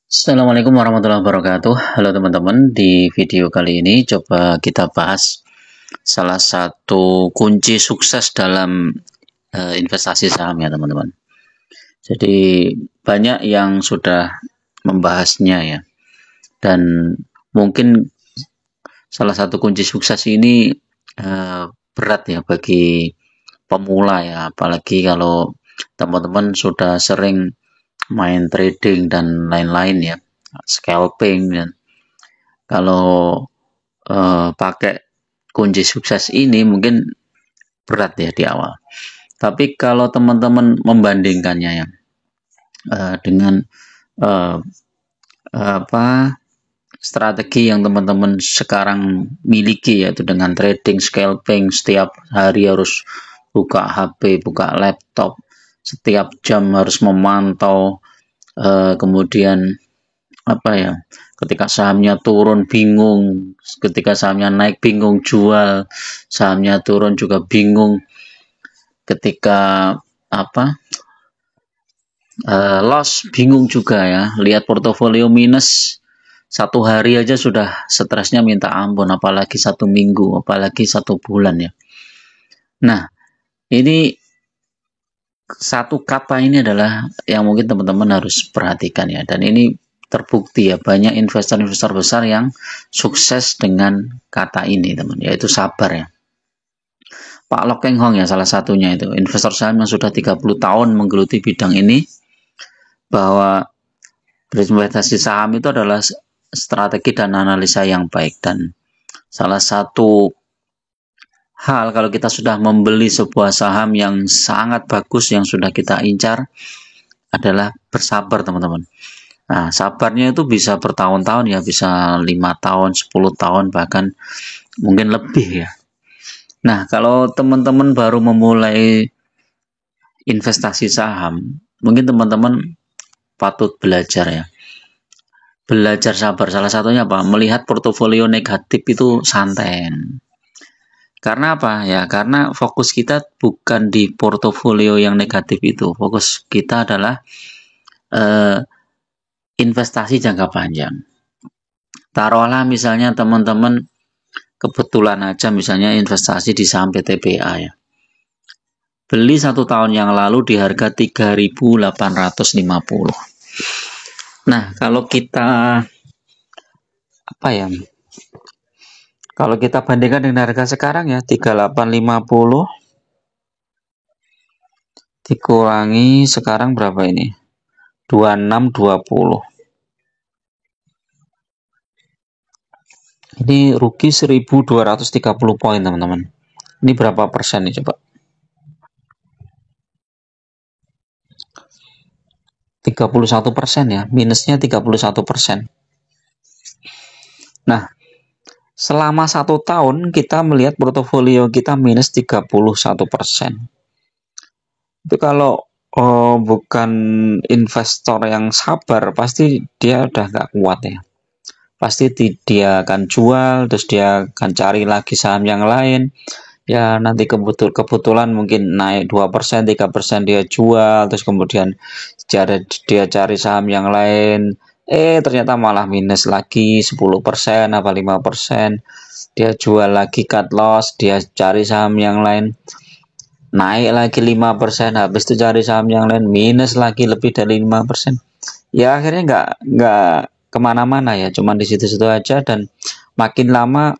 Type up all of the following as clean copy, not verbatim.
Assalamualaikum warahmatullahi wabarakatuh. Halo teman-teman, di video kali ini coba kita bahas salah satu kunci sukses dalam investasi saham ya teman-teman. Jadi banyak yang sudah membahasnya ya, dan mungkin salah satu kunci sukses ini berat ya bagi pemula ya, apalagi kalau teman-teman sudah sering main trading dan lain-lain ya, scalping dan kalau pakai kunci sukses ini mungkin berat ya di awal. Tapi kalau teman-teman membandingkannya ya dengan uh, apa strategi yang teman-teman sekarang miliki, yaitu dengan trading, scalping, setiap hari harus buka HP, buka laptop, setiap jam harus memantau, kemudian apa ya, ketika sahamnya turun bingung, ketika sahamnya naik bingung jual, sahamnya turun juga bingung, ketika apa loss bingung juga ya, lihat portofolio minus satu hari aja sudah stresnya minta ampun, apalagi satu minggu, apalagi satu bulan ya. Nah, ini satu kata ini adalah yang mungkin teman-teman harus perhatikan ya, dan ini terbukti ya, banyak investor-investor besar yang sukses dengan kata ini teman, yaitu sabar ya. Pak Lok Keng Hong ya salah satunya, itu investor saham yang sudah 30 tahun menggeluti bidang ini, bahwa berinvestasi saham itu adalah strategi dan analisa yang baik, dan salah satu hal kalau kita sudah membeli sebuah saham yang sangat bagus yang sudah kita incar adalah bersabar teman-teman. Nah, sabarnya itu bisa bertahun-tahun ya, bisa 5 tahun, 10 tahun, bahkan mungkin lebih ya. Nah, kalau teman-teman baru memulai investasi saham, mungkin teman-teman patut belajar ya. Belajar sabar, salah satunya apa? Melihat portofolio negatif itu santai. Karena apa ya? Karena fokus kita bukan di portofolio yang negatif itu. Fokus kita adalah eh, investasi jangka panjang. Taruhlah misalnya teman-teman kebetulan aja misalnya investasi di saham PTBA ya. Beli 1 tahun yang lalu di harga 3.850. Nah, kalau kita apa ya? Kalau kita bandingkan dengan harga sekarang ya, 3850 dikurangi sekarang berapa ini? 2620. Ini rugi 1230 poin teman-teman. Ini berapa persen nih coba? 31% ya, minusnya 31%. Nah, selama 1 tahun kita melihat portofolio kita minus 31%. Itu kalau bukan investor yang sabar, pasti dia udah nggak kuat ya. Pasti dia akan jual, terus dia akan cari lagi saham yang lain. Ya nanti kebetulan mungkin naik 2%, 3% dia jual, terus kemudian dia cari saham yang lain, ternyata malah minus lagi 10% apa 5%, dia jual lagi, cut loss, dia cari saham yang lain, naik lagi 5%, habis itu cari saham yang lain, minus lagi lebih dari 5%. Ya akhirnya nggak kemana-mana ya, cuman di situ-situ aja, dan makin lama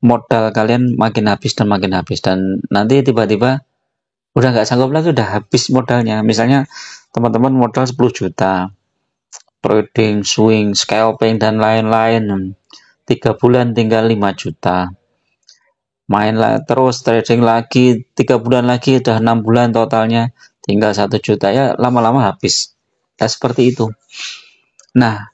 modal kalian makin habis dan makin habis, dan nanti tiba-tiba udah nggak sanggup lagi, udah habis modalnya. Misalnya teman-teman modal 10 juta trading, swing, scalping dan lain-lain, 3 bulan tinggal 5 juta, main terus trading lagi 3 bulan lagi udah 6 bulan, totalnya tinggal 1 juta, ya lama-lama habis. Nah, seperti itu. Nah,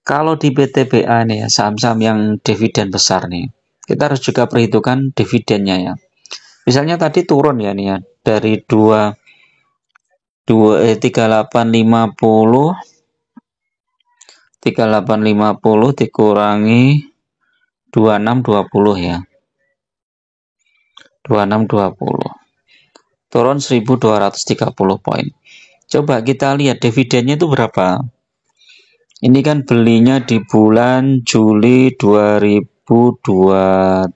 kalau di PTBA nih ya, saham-saham yang dividen besar nih, kita harus juga perhitungkan dividennya ya. Misalnya tadi turun ya nih ya, dari 3850 dikurangi 2620 ya. 2620. Turun 1230 poin. Coba kita lihat dividennya itu berapa? Ini kan belinya di bulan Juli 2023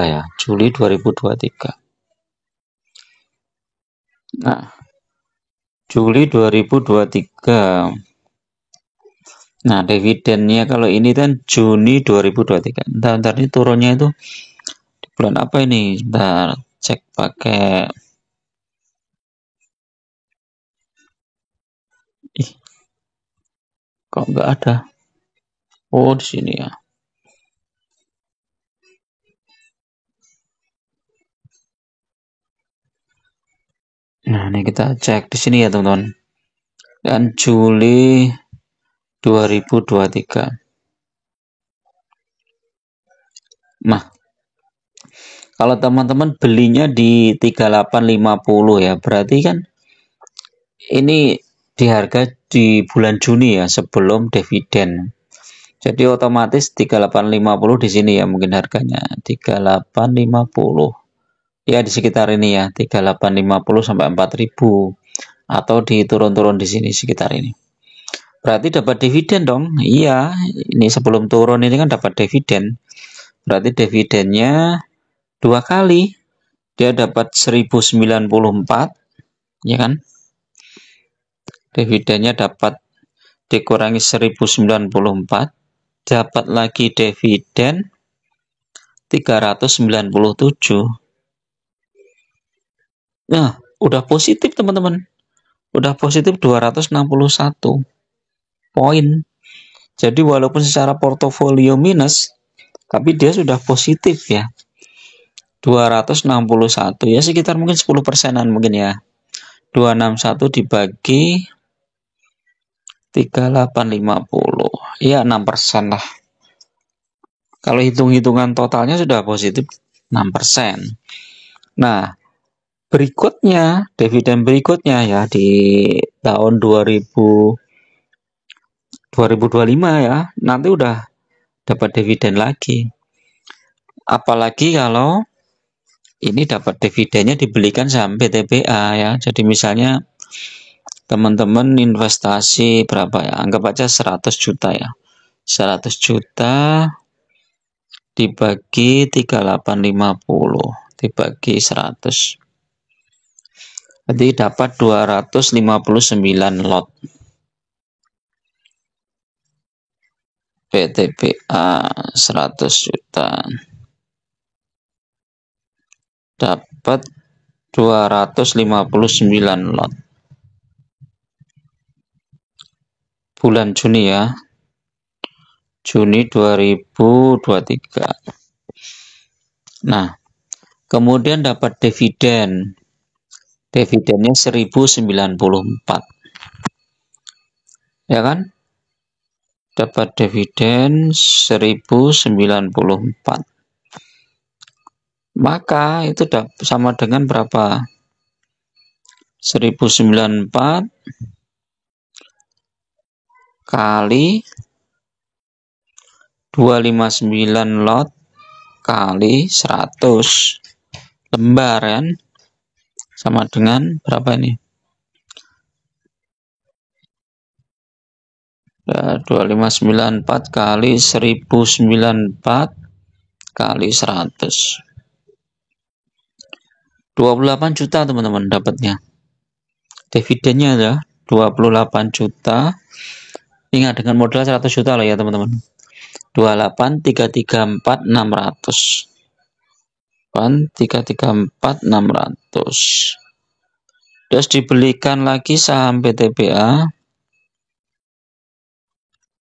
ya, Juli 2023. Nah, Juli 2023. Nah, dividennya kalau ini kan Juni 2023. Ntar ini turunnya itu di bulan apa ini? Ntar cek pakai. Ih, kok nggak ada? Oh, di sini ya. Nah, ini kita cek di sini ya, teman-teman. Dan Juli 2023. Nah, kalau teman-teman belinya di 3850 ya, berarti kan ini di harga di bulan Juni ya, sebelum dividen. Jadi otomatis 3850 di sini ya mungkin harganya 3850. Ya di sekitar ini ya, 3850 sampai 4000 atau diturun-turun di sini sekitar ini. Berarti dapat dividen dong. Iya, ini sebelum turun ini kan dapat dividen. Berarti dividennya dua kali. Dia dapat 1094, ya kan? Dividennya dapat dikurangi 1094, dapat lagi dividen 397. Nah, udah positif teman-teman. Udah positif 261 poin. Jadi walaupun secara portofolio minus, tapi dia sudah positif ya. 261 ya sekitar mungkin 10%-an mungkin ya. 261 dibagi 3850. Ya 6% lah. Kalau hitung-hitungan totalnya sudah positif 6%. Nah, berikutnya, dividen berikutnya ya di tahun 2025 ya, nanti udah dapat dividen lagi. Apalagi kalau ini dapat dividennya dibelikan saham PTBA ya. Jadi misalnya teman-teman investasi berapa ya? Anggap aja 100 juta ya. 100 juta dibagi 3850 dibagi 100. Jadi dapat 259 lot. PTBA 100 juta. Dapat 259 lot. Bulan Juni ya. Juni 2023. Nah, kemudian dapat dividen. Dividennya 1094. Ya kan? Dapat dividen 1094. Maka itu sama dengan berapa? 1094 kali 259 lot kali 100 lembar kan? Sama dengan berapa ini? 2594 kali 1094 kali 100. 28 juta teman-teman dapatnya. Dividennya ada 28 juta. Ingat dengan modal 100 juta lah ya teman-teman. 28 334 600. 334 600. Terus dibelikan lagi saham PTBA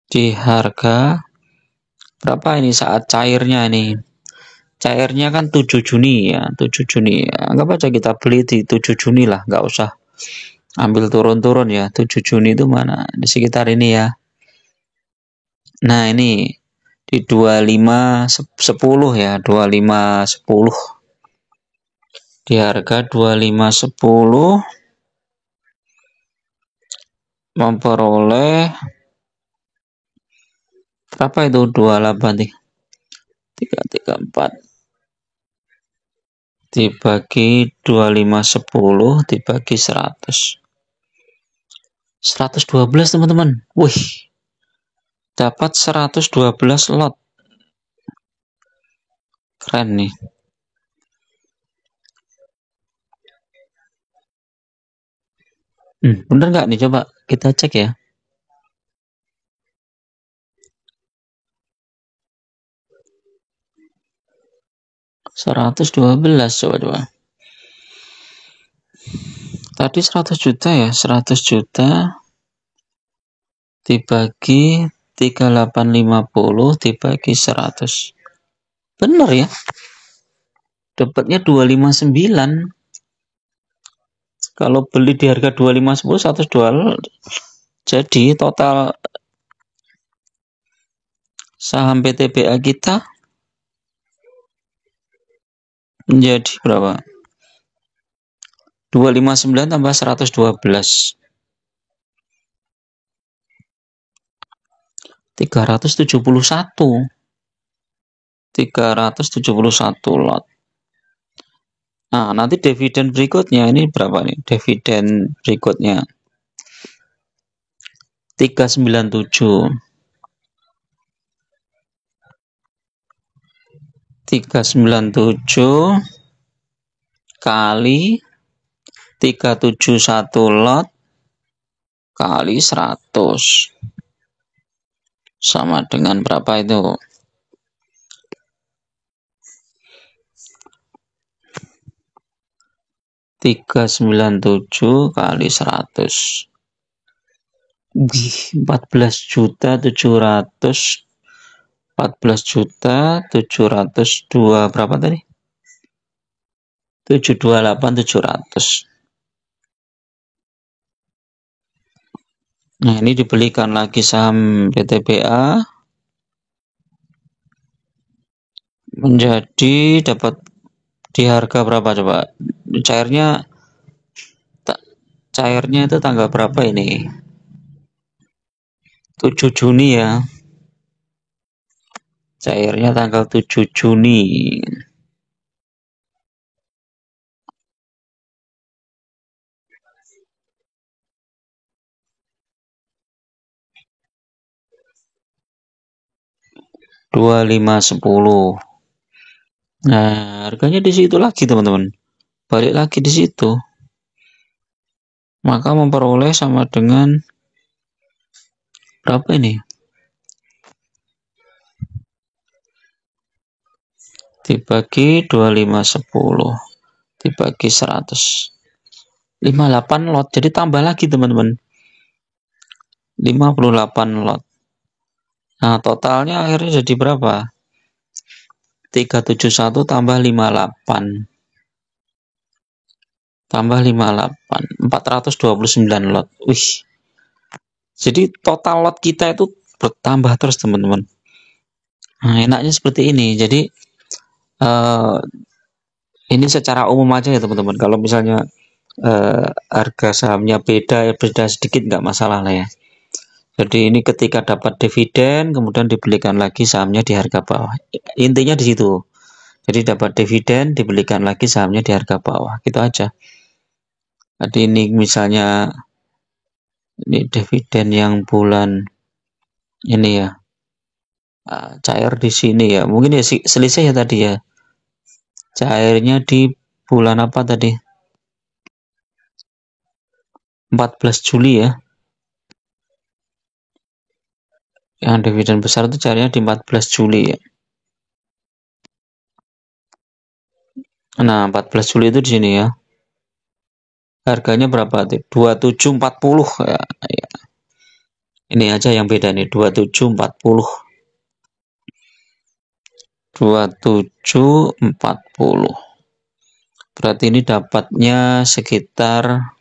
di harga berapa ini saat cairnya ini? Cairnya kan 7 Juni ya, 7 Juni. Anggap aja kita beli di 7 Juni lah, nggak usah ambil turun-turun ya. 7 Juni itu mana? Di sekitar ini ya. Nah, ini di 2510 ya, 2510. Di harga 2510 memperoleh berapa itu 28 nih? 334 dibagi 2510 dibagi 100. 112 teman-teman. Wih, dapat 112 lot. Keren nih. Bener nggak nih? Coba kita cek ya. $112 coba. Tadi 100 juta ya, 100 juta dibagi 3850 dibagi 100. Bener ya? Dapatnya 259. Kalau beli di harga 2510 102. Jadi total saham PTBA kita menjadi berapa? 259 tambah 112. 371. 371 lot. Nah, nanti dividen berikutnya ini berapa nih? Dividen berikutnya 397. 397 kali 371 lot kali 100 sama dengan berapa itu? 397 kali 100. 14.700. 14.702 berapa tadi? 728.700. Nah, ini dibelikan lagi saham PTBA menjadi dapat di harga berapa coba? Cairnya itu tanggal berapa ini? 7 Juni ya. Cairnya tanggal 7 Juni. $25.10. Nah, harganya di situ lagi teman-teman. Balik lagi di situ. Maka memperoleh sama dengan berapa ini? Dibagi 2510 dibagi 100. 58 lot. Jadi tambah lagi teman-teman. 58 lot. Nah, totalnya akhirnya jadi berapa? 371 tambah 58. Tambah 58. 429 lot. Wih. Jadi total lot kita itu bertambah terus teman-teman. Nah, enaknya seperti ini. Jadi ini secara umum aja ya teman-teman. Kalau misalnya harga sahamnya beda sedikit nggak masalah lah ya. Jadi ini ketika dapat dividen kemudian dibelikan lagi sahamnya di harga bawah. Intinya di situ. Jadi dapat dividen dibelikan lagi sahamnya di harga bawah. Gitu aja. Jadi ini misalnya ini dividen yang bulan ini ya. Cair di sini ya. Mungkin ya selisih ya tadi ya. Cairnya di bulan apa tadi? 14 Juli ya. Yang dividen besar itu cairnya di 14 Juli ya. Nah, 14 Juli itu di sini ya. Harganya berapa? 2740 ya. Ini aja yang beda nih, 2740. 2740. Berarti ini dapatnya sekitar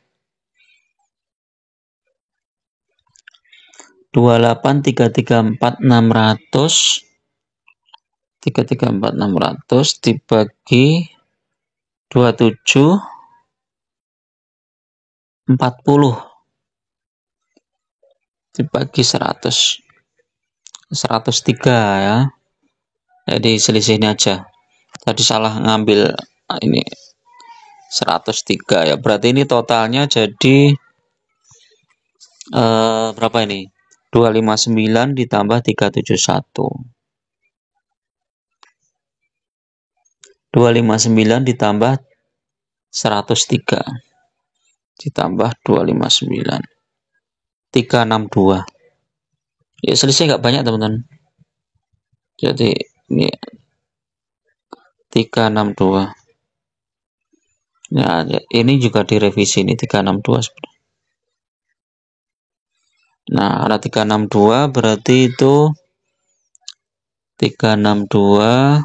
28.334.600 334.600 dibagi 2740 dibagi 100. 103 ya. Jadi selisih ini aja. Tadi salah ngambil ini 103 ya. Berarti ini totalnya jadi berapa ini? 259 ditambah 371. 259 ditambah 103 ditambah 259. 362. Ya selisih nggak banyak teman-teman. Jadi ini 362. Nah, ini juga direvisi ini 362 sebenarnya. Nah, ada 362 berarti itu 362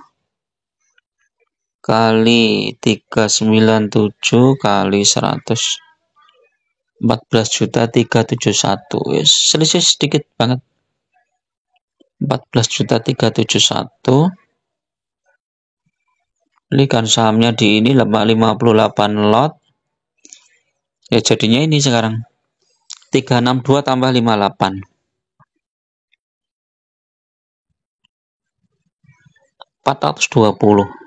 kali 397 kali 100. 14.371. Yes, selisih sedikit banget. 14.371. Belikan sahamnya di ini 58 lot. Ya jadinya ini sekarang 362 tambah 58. 420.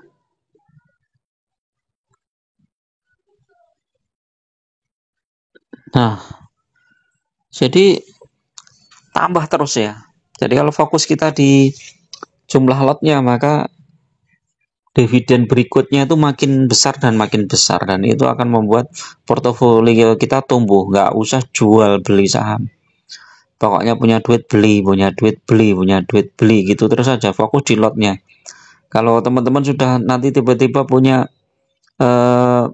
Nah, jadi tambah terus ya. Jadi kalau fokus kita di jumlah lotnya, maka dividen berikutnya itu makin besar dan itu akan membuat portofolio kita tumbuh. Nggak usah jual beli saham. Pokoknya punya duit beli, punya duit beli, punya duit beli gitu terus saja. Fokus di lotnya. Kalau teman-teman sudah nanti tiba-tiba punya 1000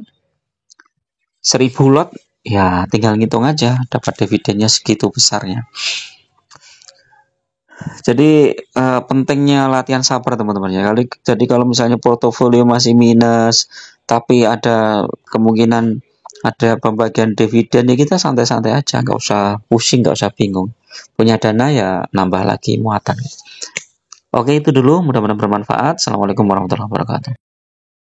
lot, ya tinggal ngitung aja dapat dividennya segitu besarnya. Jadi pentingnya latihan sabar teman-teman ya. Jadi kalau misalnya portofolio masih minus, tapi ada kemungkinan ada pembagian dividen, ya kita santai-santai aja, nggak usah pusing, nggak usah bingung. Punya dana ya nambah lagi muatan. Oke, itu dulu, mudah-mudahan bermanfaat. Assalamualaikum warahmatullahi wabarakatuh.